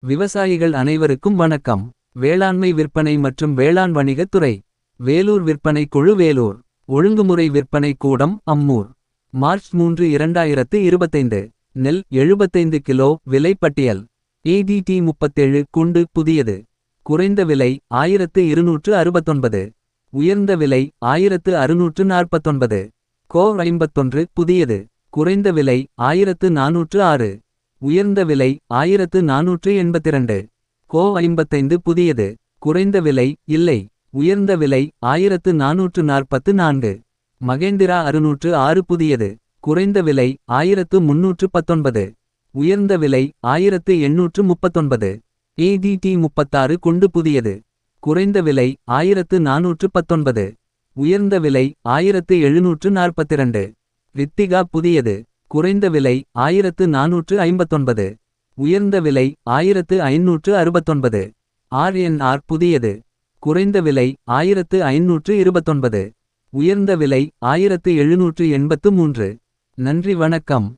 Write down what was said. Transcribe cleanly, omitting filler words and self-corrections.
விவசாயிகள் அனைவருக்கும் வணக்கம். வேளாண்மை விற்பனை மற்றும் வேளாண் வணிகத் துறை. வேலூர் விற்பனை குழு வேலூர். ஒழுங்குமுறை விற்பனை கூடம் அம்மூர். மார்ச் 3 2025. நெல் 75 கிலோ விலை பட்டியல். ADT 37 குண்டு புதியது. குறைந்த விலை 1269. உயர்ந்த விலை 1649. கோ 51 புதியது. குறைந்த விலை 1406. உயர்ந்த விலை 1482. கோ 55 புதியது. குறைந்த விலை இல்லை. உயர்ந்த விலை 1444. மகேந்திரா 606 புதியது. குறைந்த விலை 1319. உயர்ந்த விலை 1839. ADT 36 குண்டு புதியது. குறைந்த விலை 1419. உயர்ந்த விலை 1742. ரித்திகா புதியது. குறைந்த விலை 1459. உயர்ந்த விலை 1569. RNR புதியது. குறைந்த விலை 1529. உயர்ந்த விலை 1783. நன்றி வணக்கம்.